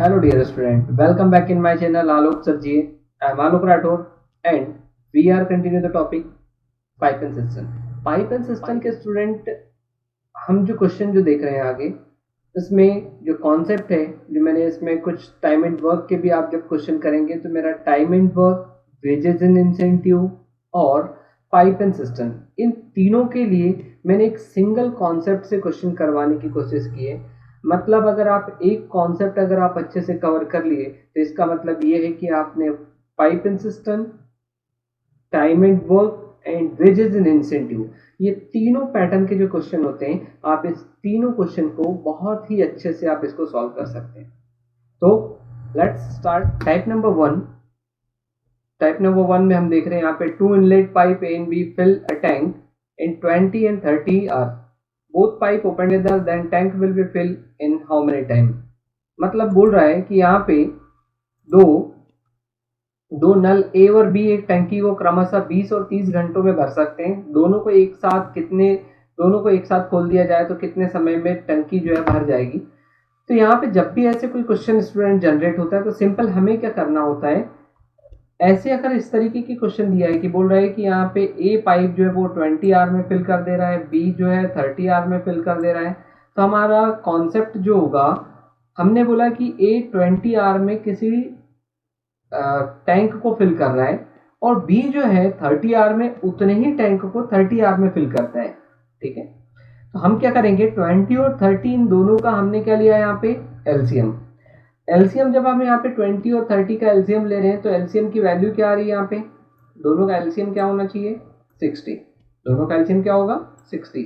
Hello dear student, welcome back in my channel Alok Sir Ji. I am Alok Rathore and we are continue the topic pipe and system. Pipe and system के student हम जो question जो देख रहे हैं आगे इसमें जो कॉन्सेप्ट है जो मैंने इसमें कुछ टाइम एंड वर्क के भी आप जब क्वेश्चन करेंगे तो मेरा time and work, wages and incentive और पाइप एंड सिस्टम इन तीनों के लिए मैंने एक सिंगल कॉन्सेप्ट से क्वेश्चन करवाने की कोशिश की है। मतलब अगर आप एक कॉन्सेप्ट अगर आप अच्छे से कवर कर लिए तो इसका मतलब ये है कि आपने pipe and system, time and work and wages and incentive ये तीनों पैटर्न के जो क्वेश्चन होते हैं आप इस तीनों क्वेश्चन को बहुत ही अच्छे से आप इसको सॉल्व कर सकते हैं। तो let's start type number one. Type number one में हम देख रहे हैं यहाँ पे two inlet pipe A and B fill a tank in 20 and 30 hours. Both pipe open together, then tank will be filled in how many time? मतलब बोल रहा है कि यहाँ पे दो दो नल ए और बी एक टंकी को क्रमशः 20 और 30 घंटों में भर सकते हैं। दोनों को एक साथ खोल दिया जाए तो कितने समय में टंकी जो है भर जाएगी। तो यहाँ पे जब भी ऐसे कोई क्वेश्चन स्टूडेंट जनरेट होता है तो सिंपल हमें क्या करना होता है, ऐसे अगर इस तरीके की क्वेश्चन दिया है कि बोल रहा है कि यहाँ पे ए पाइप जो है वो 20 आवर में फिल कर दे रहा है, बी जो है 30 आवर में फिल कर दे रहा है, तो हमारा कॉन्सेप्ट जो होगा, हमने बोला कि ए 20 आवर में किसी टैंक को फिल कर रहा है और बी जो है 30 आवर में उतने ही टैंक को 30 आवर में फिल करता है। ठीक है, तो हम क्या करेंगे 20 और 30 इन दोनों का हमने क्या लिया यहाँ पे एलसीएम। एलसीएम जब हम यहाँ पे 20 और 30 का एलसीएम ले रहे हैं तो एलसीएम की वैल्यू क्या आ रही है, यहाँ पे दोनों का एलसीएम क्या होना चाहिए 60। दोनों का एलसीएम क्या होगा 60।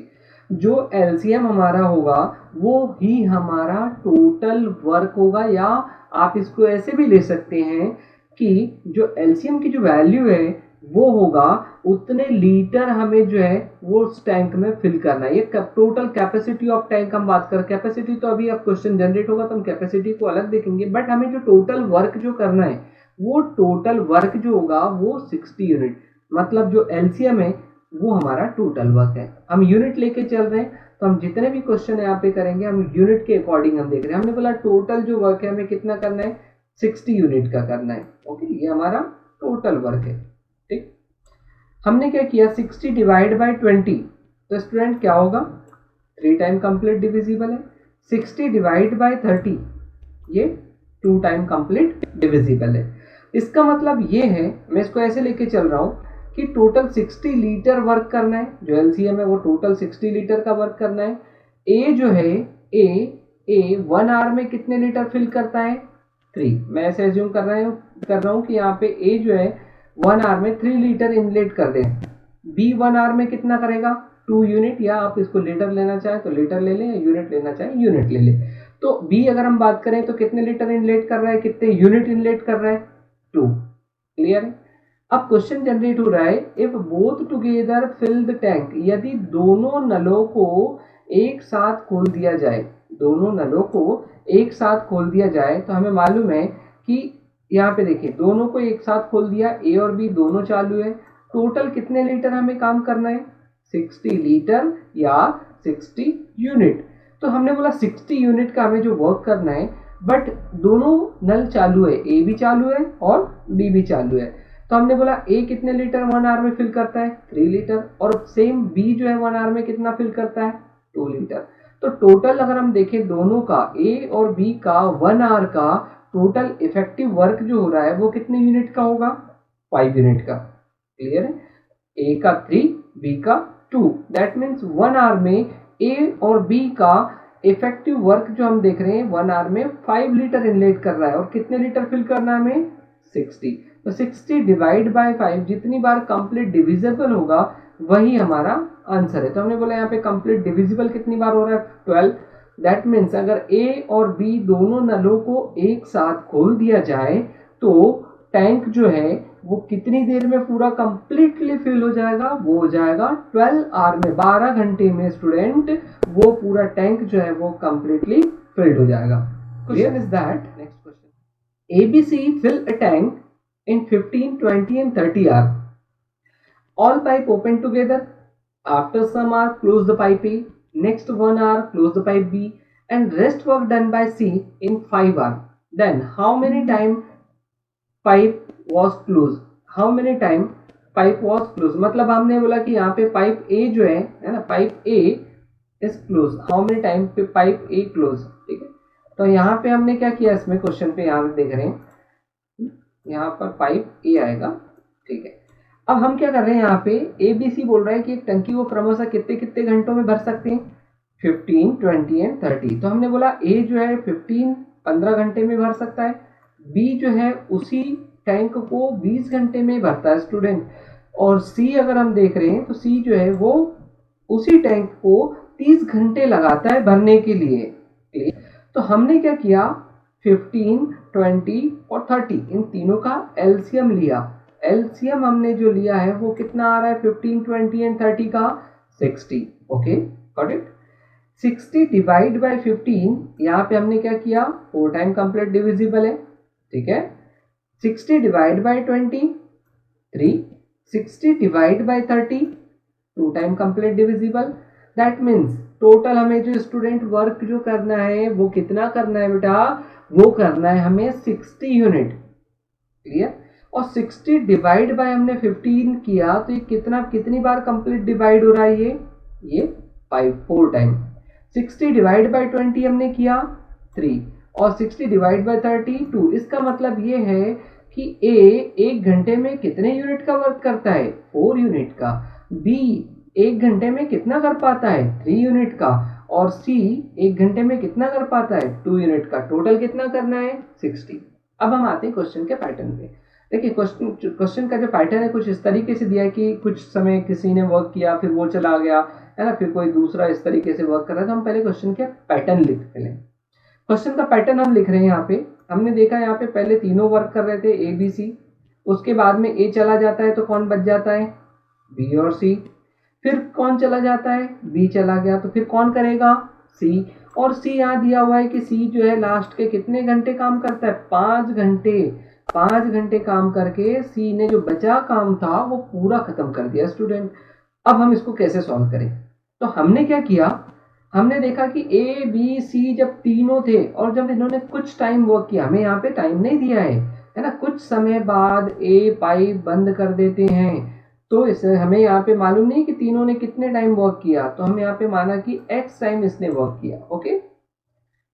जो एलसीएम हमारा होगा वो ही हमारा टोटल वर्क होगा, या आप इसको ऐसे भी ले सकते हैं कि जो एलसीएम की जो वैल्यू है वो होगा उतने लीटर हमें जो है वो उस टैंक में फिल करना है। ये टोटल कैपेसिटी ऑफ टैंक हम बात करें, कैपेसिटी तो अभी अब क्वेश्चन जनरेट होगा तो हम कैपेसिटी को अलग देखेंगे, बट हमें जो टोटल वर्क जो करना है वो टोटल वर्क जो होगा वो 60 यूनिट। मतलब जो एलसीएम है वो हमारा टोटल वर्क है। हम यूनिट लेके चल रहे हैं तो हम जितने भी क्वेश्चन यहाँ पे करेंगे हम यूनिट के अकॉर्डिंग हम देख रहे हैं। हमने बोला टोटल जो वर्क है हमें कितना करना है 60 यूनिट का करना है। ओके, ये हमारा टोटल वर्क है। ठीक, हमने क्या किया 60 डिवाइड बाय 20, तो स्टूडेंट क्या होगा 3 टाइम कंप्लीट डिविजिबल है। 60 डिवाइड बाय 30 ये 2 टाइम कंप्लीट डिविजिबल है। इसका मतलब ये है, मैं इसको ऐसे लेके चल रहा हूँ कि टोटल 60 लीटर वर्क करना है, जो एलसीएम है वो टोटल 60 लीटर का वर्क करना है। ए जो है ए 1 आवर में कितने लीटर फिल करता है 3। मैं ऐसे एज्यूम कर रहा हूँ कि यहाँ पे ए जो है 1 आवर में 3 लीटर इनलेट कर दे। बी 1 आवर में कितना करेगा 2 यूनिट, या आप इसको लीटर लेना चाहे तो लीटर ले लें, या यूनिट लेना चाहे यूनिट ले लें। तो बी अगर हम बात करें तो कितने लीटर इनलेट कर रहा है, कितने यूनिट इनलेट कर रहा है 2। क्लियर है। अब क्वेश्चन जनरेट हो रहा है if both together fill the tank, यदि दोनों नलों को एक साथ खोल दिया जाए, दोनों नलों को एक साथ खोल दिया जाए तो हमें मालूम है कि यहाँ पे देखिए दोनों को एक साथ खोल दिया, ए और बी दोनों चालू है, टोटल कितने लीटर हमें काम करना है 60 लीटर या 60 यूनिट। तो हमने बोला 60 यूनिट का हमें जो वर्क करना है, बट दोनों नल चालू है, ए भी चालू है और बी भी चालू है। तो हमने बोला ए कितने लीटर 1 आवर में फिल करता है 3 लीटर, और सेम बी जो है 1 आवर में कितना फिल करता है 2 लीटर। तो टोटल अगर हम देखें दोनों का ए और बी का 1 आवर का टोटल इफेक्टिव वर्क जो हो रहा है वो कितने यूनिट का होगा 5 यूनिट का। क्लियर है, ए का 3 बी का 2, दैट मीन्स 1 आवर में ए और बी का इफेक्टिव वर्क जो हम देख रहे हैं 1 आवर में 5 लीटर इनलेट कर रहा है, और कितने लीटर फिल करना है हमें 60। तो 60 डिवाइड बाय 5 जितनी बार कंप्लीट डिविजिबल होगा वही हमारा आंसर है। तो हमने बोला यहाँ पे कंप्लीट डिविजिबल कितनी बार हो रहा है 12। दैट मीन्स अगर ए और बी दोनों नलों को एक साथ खोल दिया जाए तो टैंक जो है वो कितनी देर में पूरा कंप्लीटली फिल हो जाएगा, वो हो जाएगा 12 आवर में, 12 घंटे में स्टूडेंट वो पूरा टैंक जो है वो कंप्लीटली फिल्ड हो जाएगा। Question is that, next question, ABC fill a tank in 15, 20 and 30 hours. All pipe open together. After some hour, close the pipe A. Next 1 hour, close the pipe B. And rest work done by C in 5 hours. Then how many time pipe was close, how many time pipe was close, मतलब हमने बोला कि यहाँ पे pipe ए जो है ना, pipe A is close, how many time पे पाइप ए क्लोज, ठीक है। तो यहाँ पे हमने क्या किया, इसमें क्वेश्चन पे यहाँ देख रहे हैं, यहाँ पर पाइप ए आएगा, ठीक है। अब हम क्या कर रहे हैं, यहाँ पे ए बी सी बोल रहा है कि एक टंकी को क्रमशः कितने कितने घंटों में भर सकते हैं, 15, 20 एंड 30। तो हमने बोला ए जो है 15 घंटे में भर सकता है, बी जो है उसी टैंक को 20 घंटे में भरता है स्टूडेंट, और सी अगर हम देख रहे हैं तो सी जो है वो उसी टैंक को 30 घंटे लगाता है भरने के लिए। तो हमने क्या किया, 15, 20 और 30 इन तीनों का एलसीएम लिया। एलसीएम हमने जो लिया है वो कितना आ रहा है, 15, 20 एंड 30 का 60। Okay, got it. 60 divide by 15, यहाँ पे हमने क्या किया, 4 टाइम कंप्लीट डिविजिबल है, ठीक है। 60 divide by 20, 3, 60 divide by 30, 2 time complete divisible. That means total हमें जो स्टूडेंट वर्क जो करना है वो कितना करना है बेटा, वो करना है हमें 60 यूनिट, क्लियर। और 60 डिवाइड बाय हमने 15 किया तो ये कितनी बार कंप्लीट डिवाइड हो रहा है, ये 4 टाइम। 60 डिवाइड बाय 20 हमने किया 3, और 60 डिवाइड बाय 30 2। इसका मतलब ये है कि ए एक घंटे में कितने यूनिट का वर्क करता है, 4 यूनिट का। बी एक घंटे में कितना कर पाता है, 3 यूनिट का। और सी एक घंटे में कितना कर पाता है, 2 यूनिट का। टोटल कितना करना है, 60। अब हम आते हैं क्वेश्चन के पैटर्न पे। देखिए क्वेश्चन का जो पैटर्न है कुछ इस तरीके से दिया है कि कुछ समय किसी ने वर्क किया, फिर वो चला गया, है ना, फिर कोई दूसरा इस तरीके से वर्क कर रहा है। तो हम पहले क्वेश्चन के पैटर्न लिखते हैं। क्वेश्चन का पैटर्न हम लिख रहे हैं। यहाँ पे हमने देखा, यहाँ पे पहले तीनों वर्क कर रहे थे ए बी सी, उसके बाद में ए चला जाता है तो कौन बच जाता है, बी और सी। फिर कौन चला जाता है, बी चला गया, तो फिर कौन करेगा, सी। और सी यहाँ दिया हुआ है कि सी जो है लास्ट के कितने घंटे काम करता है, 5 घंटे। 5 घंटे काम करके सी ने जो बचा काम था वो पूरा खत्म कर दिया स्टूडेंट। अब हम इसको कैसे सॉल्व करें, तो हमने क्या किया, हमने देखा कि ए बी सी जब तीनों थे और जब इन्होंने कुछ टाइम वर्क किया, हमें यहाँ पे टाइम नहीं दिया है ना, कुछ समय बाद ए पाइप बंद कर देते हैं, तो इसे हमें यहाँ पे मालूम नहीं कि तीनों ने कितने टाइम वर्क किया, तो हम यहाँ पे माना कि एक्स टाइम इसने वर्क किया। ओके,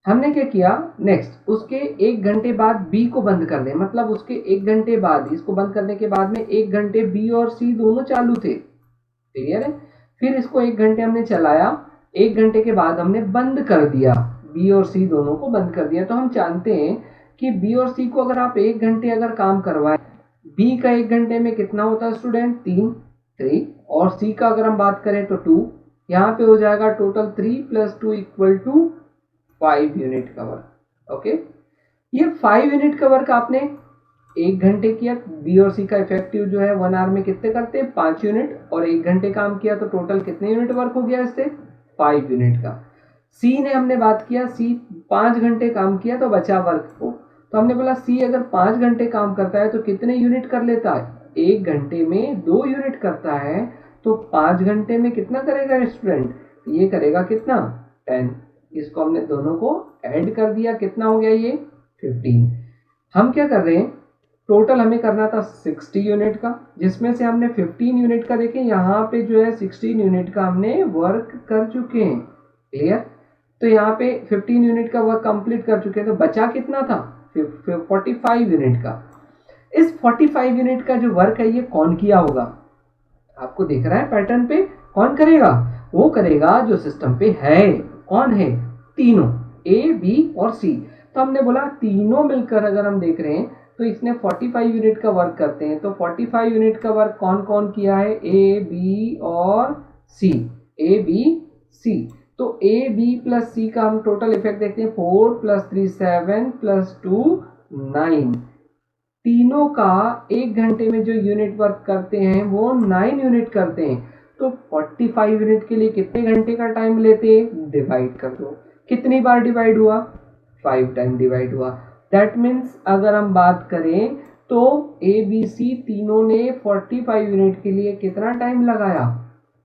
हमने क्या किया, नेक्स्ट उसके 1 घंटे बाद बी को बंद कर दें, मतलब उसके 1 घंटे बाद, इसको बंद करने के बाद में 1 घंटे बी और सी दोनों चालू थे, क्लियर है। फिर इसको 1 घंटे हमने चलाया, 1 घंटे के बाद हमने बंद कर दिया, बी और सी दोनों को बंद कर दिया। तो हम जानते हैं कि बी और सी को अगर आप 1 घंटे अगर काम करवाएं, बी का 1 घंटे में कितना होता है स्टूडेंट, 3, और सी का अगर हम बात करें तो 2। यहाँ पे हो जाएगा टोटल 3 + 2 = 5 यूनिट का वर्क। ओके, ये 5 यूनिट का वर्क आपने 1 घंटे किया। बी और सी का इफेक्टिव जो है 1 आवर में कितने करते हैं, 5 यूनिट, और 1 घंटे काम किया तो टोटल कितने यूनिट वर्क हो गया इससे, 5 यूनिट का। सी ने हमने बात किया, सी 5 घंटे काम किया तो बचा वर्क को, तो हमने बोला सी अगर 5 घंटे काम करता है तो कितने यूनिट कर लेता है, 1 घंटे में 2 यूनिट करता है, तो 5 घंटे में कितना करेगा स्टूडेंट, ये करेगा कितना, 10। इसको हमने दोनों को ऐड कर दिया, कितना हो गया ये, 15। हम क्या कर रहे हैं, टोटल हमें करना था 60 यूनिट का, जिसमें से हमने 15 यूनिट का, देखें यहाँ पे जो है 16 यूनिट का हमने वर्क कर चुके हैं, क्लियर। तो यहाँ पे 15 यूनिट का वर्क कंप्लीट कर चुके हैं, तो बचा कितना था, 45 यूनिट का। इस 45 यूनिट का जो वर्क है ये कौन किया होगा, आपको दिख रहा है पैटर्न पे, कौन करेगा, वो करेगा जो सिस्टम पे है। कौन है, तीनों, ए बी और सी। तो हमने बोला तीनों मिलकर अगर हम देख रहे हैं तो इसने 45 यूनिट का वर्क करते हैं, तो 45 यूनिट का वर्क कौन कौन किया है, ए बी और सी, ए बी सी। तो ए बी प्लस सी का हम टोटल इफेक्ट देखते हैं, 4 + 3 7 + 2 9। तीनों का 1 घंटे में जो यूनिट वर्क करते हैं वो 9 यूनिट करते हैं। तो 45 यूनिट के लिए कितने घंटे का टाइम लेते हैं, डिवाइड कर दो, कितनी बार डिवाइड हुआ, 5 टाइम डिवाइड हुआ। दैट मीन्स अगर हम बात करें तो ए बी सी तीनों ने 45 यूनिट के लिए कितना टाइम लगाया,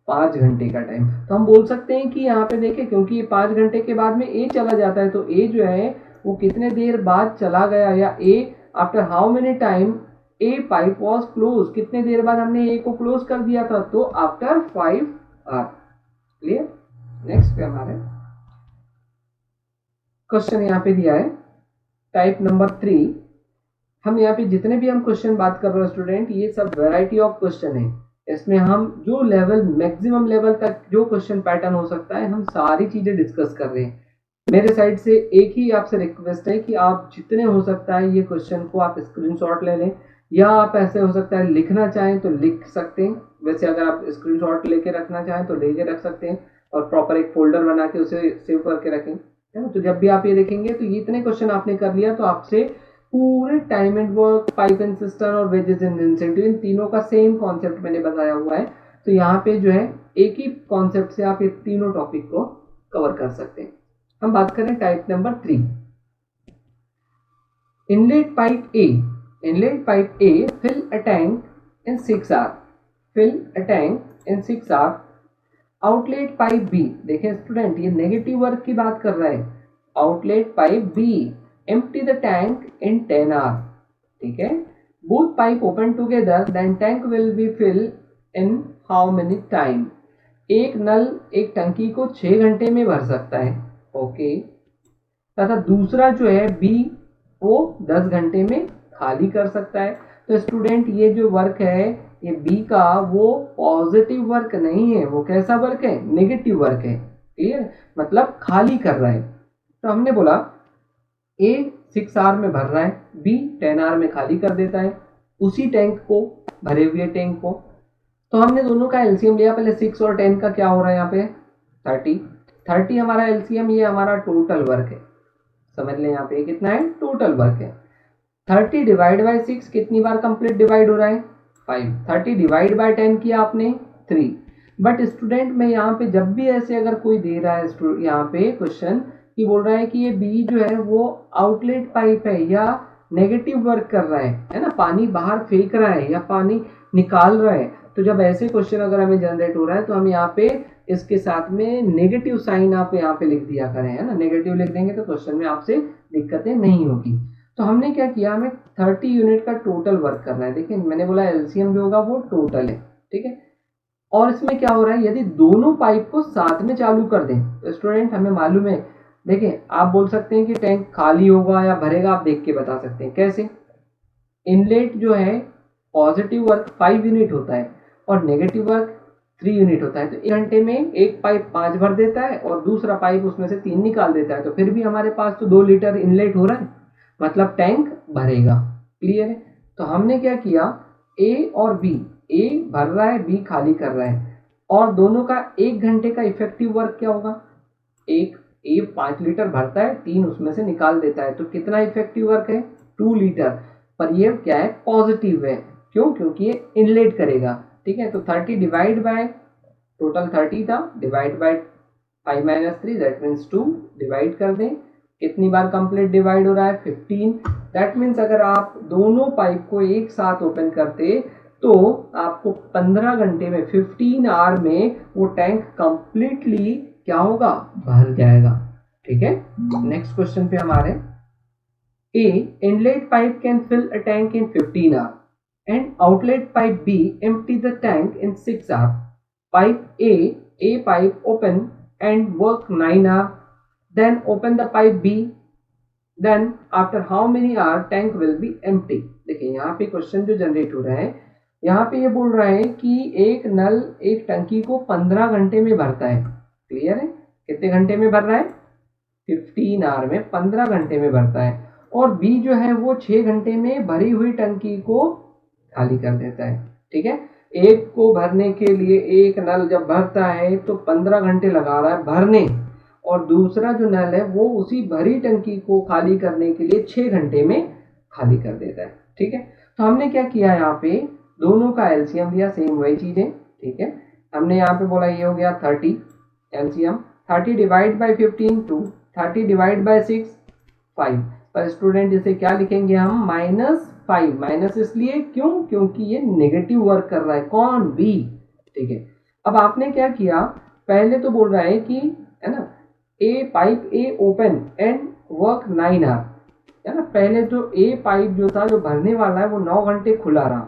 5 घंटे का टाइम। तो हम बोल सकते हैं कि यहाँ पे देखें, क्योंकि 5 घंटे के बाद में ए चला जाता है तो ए जो है वो कितने देर बाद चला गया, या a after how many time a pipe was close, कितने देर बाद हमने ए को क्लोज कर दिया था, तो आफ्टर 5 आवर। क्लियर। नेक्स्ट पे हमारे क्वेश्चन यहाँ पे दिया है टाइप नंबर 3। हम यहाँ पे जितने भी हम क्वेश्चन बात कर रहे हैं स्टूडेंट, ये सब वैरायटी ऑफ क्वेश्चन है। इसमें हम जो लेवल मैक्सिमम लेवल तक जो क्वेश्चन पैटर्न हो सकता है, हम सारी चीजें डिस्कस कर रहे हैं। मेरे साइड से एक ही आपसे रिक्वेस्ट है कि आप जितने हो सकता है ये क्वेश्चन को आप स्क्रीनशॉट ले लें, या आप ऐसे हो सकता है लिखना चाहें तो लिख सकते हैं। वैसे अगर आप स्क्रीनशॉट लेके रखना चाहें तो लेके रख सकते हैं, और प्रॉपर एक फोल्डर बना के उसे सेव करके रखें, है ना। तो जब भी आप ये देखेंगे तो ये इतने क्वेश्चन आपने कर लिया, तो आपसे पूरे time and work, pipe and system और वेजेस एंड इंसेंटिव, इन तीनों का सेम कॉन्सेप्ट मैंने बताया हुआ है। तो यहाँ पे जो है एक ही कॉन्सेप्ट से आप ये तीनों टॉपिक को कवर कर सकते हैं। हम बात करें type number 3, inlet pipe A. Inlet pipe A fill a tank in 6 hour, fill a tank in 6 hour. Outlet pipe B, देखें स्टूडेंट ये नेगेटिव वर्क की बात कर रहा है। Outlet pipe B empty the tank in 10 hour, ठीक है। Both pipe open together, then tank will be fill in how many time. एक नल एक टंकी को 6 घंटे में भर सकता है, ओके। तथा दूसरा जो है बी, वो 10 घंटे में खाली कर सकता है। तो स्टूडेंट ये जो वर्क है ये बी का, वो पॉजिटिव वर्क नहीं है, वो कैसा वर्क है, नेगेटिव वर्क है। क्लियर, मतलब खाली कर रहा है। तो हमने बोला ए 6 आवर में भर रहा है, बी 10 आवर में खाली कर देता है उसी टैंक को, भरे हुए टैंक को। तो हमने दोनों का एलसीएम लिया, पहले 6 और 10 का क्या हो रहा है यहाँ पे 30 हमारा एलसीएम, ये हमारा टोटल वर्क है। समझ लें यहाँ पे कितना है, टोटल वर्क है। 30 डिवाइड बाई 6 कितनी बार कंप्लीट डिवाइड हो रहा है, 5। 30 डिवाइड बाई 10 किया आपने 3। बट स्टूडेंट में यहाँ पे जब भी ऐसे अगर कोई दे रहा है यहाँ पे क्वेश्चन कि बोल रहा है कि ये बी जो है वो आउटलेट पाइप है या नेगेटिव वर्क कर रहा है ना, पानी बाहर फेंक रहा है या पानी निकाल रहा है, तो जब ऐसे क्वेश्चन अगर हमें जनरेट हो रहा है तो हम यहाँ पे इसके साथ में नेगेटिव साइन आप यहाँ पे लिख दिया करें, है ना। नेगेटिव लिख देंगे तो क्वेश्चन में आपसे दिक्कतें नहीं होगी। तो हमने क्या किया, हमें 30 यूनिट का टोटल वर्क करना है। देखिए मैंने बोला एलसीएम जो होगा वो टोटल है, ठीक है। और इसमें क्या हो रहा है, यदि दोनों पाइप को साथ में चालू कर दें तो स्टूडेंट हमें मालूम है, देखिए आप बोल सकते हैं कि टैंक खाली होगा या भरेगा, आप देख के बता सकते हैं कैसे। इनलेट जो है पॉजिटिव वर्क 5 यूनिट होता है और नेगेटिव वर्क 3 यूनिट होता है। तो 1 घंटे में एक पाइप 5 भर देता है और दूसरा पाइप उसमें से 3 निकाल देता है, तो फिर भी हमारे पास तो 2 लीटर इनलेट हो रहा है, मतलब टैंक भरेगा। क्लियर है। तो हमने क्या किया, ए और बी, ए भर रहा है बी खाली कर रहा है, और दोनों का 1 घंटे का इफेक्टिव वर्क क्या होगा, एक ए 5 लीटर भरता है, 3 उसमें से निकाल देता है, तो कितना इफेक्टिव वर्क है 2 लीटर। पर ये क्या है, पॉजिटिव है, क्यों, क्योंकि ये इनलेट करेगा, ठीक है। तो 30 डिवाइड बाय, टोटल 30 था, divide by 5 - 3 that means 2, divide कर दें, कितनी बार कंप्लीट डिवाइड हो रहा है 15। दैट मीन्स अगर आप दोनों पाइप को एक साथ ओपन करते तो आपको 15 घंटे में 15 आवर में वो टैंक कंप्लीटली क्या होगा, भर जाएगा, ठीक है। नेक्स्ट क्वेश्चन पे हमारे, a inlet pipe can fill a tank in 15 hour and outlet pipe B empty the tank in 6 hour. Pipe A pipe open and work 9 hours, then open the pipe B, then after how many hours tank will be empty। देखिए यहाँ पे question जो generate हो रहा है, यहाँ पे ये बोल रहा है कि एक नल एक टंकी को 15 घंटे में भरता है। क्लियर है, कितने घंटे में भर रहा है, 15 आवर में 15 घंटे में भरता है, और बी जो है वो 6 घंटे में भरी हुई टंकी को खाली कर देता है, ठीक है। एक को भरने के लिए एक नल जब भरता है तो 15 घंटे लगा रहा है भरने, और दूसरा जो नल है वो उसी भरी टंकी को खाली करने के लिए 6 घंटे में खाली कर देता है, ठीक है। तो हमने क्या किया, यहाँ पे दोनों का एलसीएम लिया, सेम वही चीजें, ठीक है। हमने यहाँ पे बोला ये हो गया 30 LCM, 30 divide by 15 2, 30 divide by 6 5। पर स्टूडेंट इसे क्या लिखेंगे हम, -5, माइनस इसलिए क्यों, क्योंकि ये नेगेटिव वर्क कर रहा है, कौन, बी, ठीक है। अब आपने क्या किया, पहले तो बोल रहा है कि, है ना, A pipe A open and work 9 hour, है ना। पहले जो ए पाइप जो था जो भरने वाला है वो 9 घंटे खुला रहा,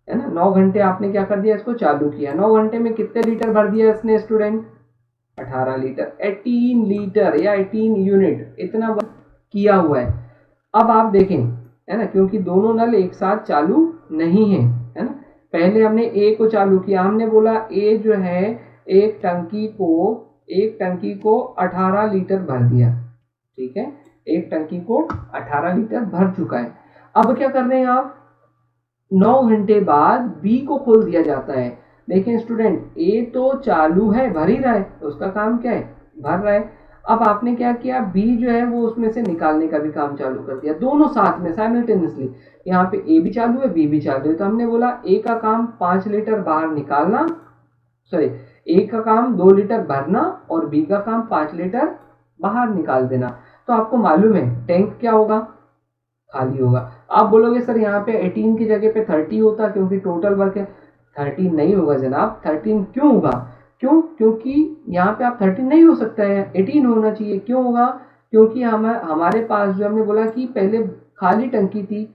है ना। 9 घंटे आपने क्या कर दिया, इसको चालू किया। 9 घंटे में कितने लीटर भर दिया इसने स्टूडेंट, 18 लीटर, 18 लीटर या 18 यूनिट, इतना वर्क किया हुआ है। अब आप देखें, है ना, क्योंकि दोनों नल एक साथ चालू नहीं है ना। पहले हमने ए को चालू किया, हमने बोला ए जो है एक टंकी को 18 लीटर भर दिया, ठीक है, एक टंकी को 18 लीटर भर चुका है। अब क्या कर रहे हैं आप, 9 घंटे बाद बी को खोल दिया जाता है। देखिए स्टूडेंट, ए तो चालू है, भर ही रहा है, तो उसका काम क्या है, भर रहा है। अब आपने क्या किया, बी जो है वो उसमें से निकालने का भी काम चालू कर दिया, दोनों साथ में साइमल्टेनियसली। यहाँ पे ए भी चालू है, बी भी चालू है, तो हमने बोला ए का काम 5 लीटर बाहर निकालना, सॉरी, ए का काम 2 लीटर भरना और बी का काम 5 लीटर बाहर निकाल देना। तो आपको मालूम है टैंक क्या होगा, खाली होगा। आप बोलोगे सर यहाँ पे 18 की जगह पे 30 होता क्योंकि टोटल वर्क है। 13 नहीं होगा जनाब, 13 क्यों होगा, क्योंकि यहाँ पे आप 13 नहीं हो सकता है, 18 होना चाहिए। क्यों होगा, क्योंकि हमारे पास जो हमने बोला कि पहले खाली टंकी थी,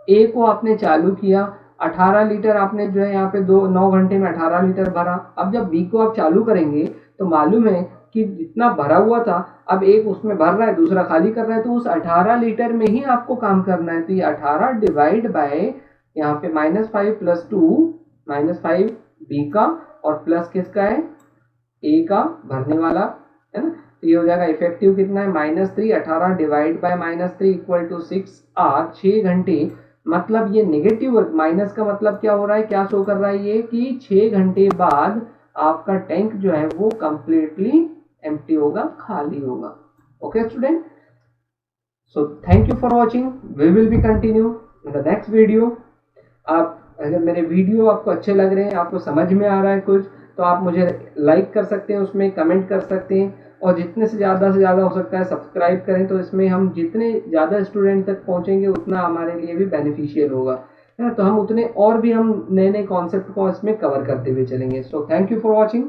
ए को आपने चालू किया, 18 लीटर आपने जो है यहाँ पे 9 घंटे में 18 लीटर भरा। अब जब बी को आप चालू करेंगे तो मालूम है कि जितना भरा हुआ था, अब एक उसमें भर रहा है, दूसरा खाली कर रहा है, तो उस 18 लीटर में ही आपको काम करना है। तो ये 18 डिवाइड बाय यहाँ पे -5 प्लस 2, -5 बी का और प्लस किसका है, ए का भरने वाला, है ना। तो ये हो जाएगा इफेक्टिव कितना है, -3, 18 divide by -3 equal to 6 hour, 6 घंटे। मतलब ये नेगेटिव वर्क, माइनस का मतलब क्या हो रहा है, क्या शो कर रहा है ये, कि 6 घंटे बाद आपका टैंक जो है वो कंप्लीटली एम्प्टी होगा, खाली होगा। Okay student, so thank you for watching, we will be continue in the next video. आप अगर मेरे वीडियो आपको अच्छे लग रहे हैं, आपको समझ में आ रहा है कुछ, तो आप मुझे लाइक कर सकते हैं, उसमें कमेंट कर सकते हैं, और जितने से ज़्यादा हो सकता है सब्सक्राइब करें। तो इसमें हम जितने ज़्यादा स्टूडेंट तक पहुंचेंगे उतना हमारे लिए भी बेनिफिशियल होगा, है ना। तो हम उतने और भी हम नए नए कॉन्सेप्ट को इसमें कवर करते हुए चलेंगे। सो थैंक यू फॉर वॉचिंग।